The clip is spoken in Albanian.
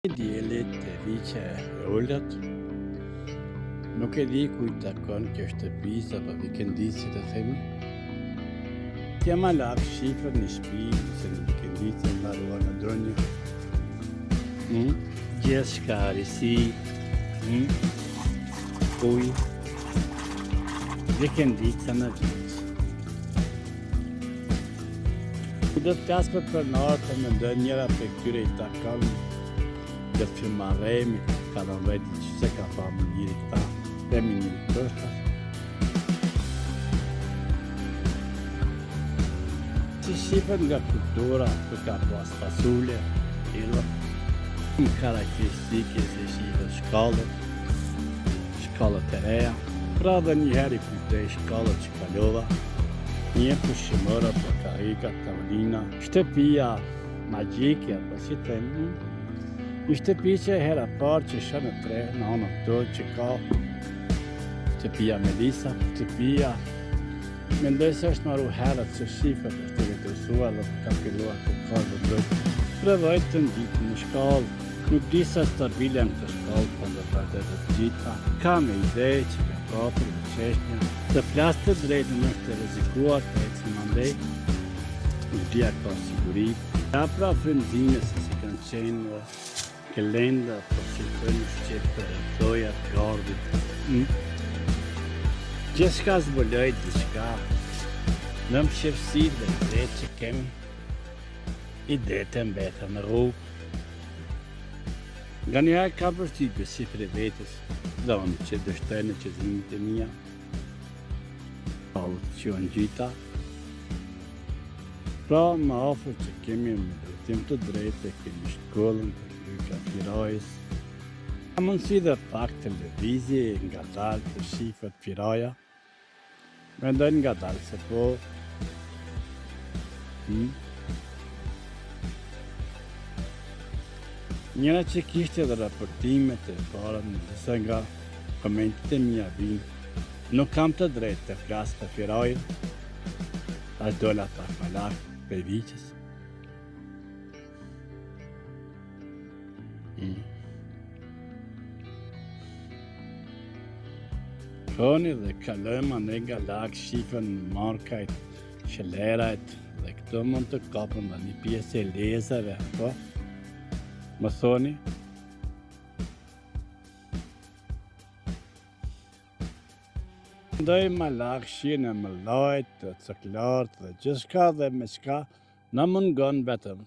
Dijelit të viqe e ullët, nuk e di ku I takon kjo shtëpis apo vikendici të themi. T'jam alak shifër një shpi, se një vikendici mbaruar në dronjë. Gjithë shka risi, uj, vikendica në vit. Do të kasme për nartë me ndë njëra për këtyre I takon dhe të filmaremi, ka në veti që se ka fa më njëri këta, temi njëri kërta. Si shifën nga kultura, të ka pas fasule, ilo, në karakteristike se shifën shkallët e reja, pra dhe njëheri kujtej shkallët që kalova, një për shimëra, për karika, tavolina, shtëpia, magjike, për si temi, Një shtëpi që e hera parë që shë në tre, në anë këto që ka shtëpia Melisa, shtëpia mendoj se është maru herët që shifët është të vetërsuar dhe ka filluar të ka dhe drëtë. Prevoj të nditë në shkallë, nuk di sa stabile në të shkallë, për dhe për të gjitha. Ka me ide që ka kapër dhe qeshnja, të flasë të drejtë në është të rezikuar, të e që mandej, nuk dhja ka sigurit. Ja pra frenzime se si kanë qenë Kelenda, po që të një shqipë e ploja të gardit. Gjithë shka zbëlloj të shka, në më shqipësi dhe drejtë që kemi, I drejtë e mbeta në rrugë. Nga njëherë ka përshtit për shifre vetës, dhe unë që dështojnë që zimit e mija, palët që janë gjitha. Pra më afër që kemi me drejtim të drejtë e kemi shkollën, ka Firajës. Ka mundësi dhe pak të lëvizje nga dalë të shifët Firaja. Mendoj nga dalë se po. Njëra që kishte dhe raportimet e para në disa nga komentit e mija vinë. Nuk kam të drejtë të flasë të Firajën. A dola pak më lakë për viqës. Shoni dhe kalojmë ane nga lakë shifën markajt, shëlerajt dhe këto mund të kapën dhe një pjesë e lezave, apo? Më thoni? Ndoj më lakë shine më lajt, të cëklartë dhe gjithë shka dhe me shka në mungon vetëm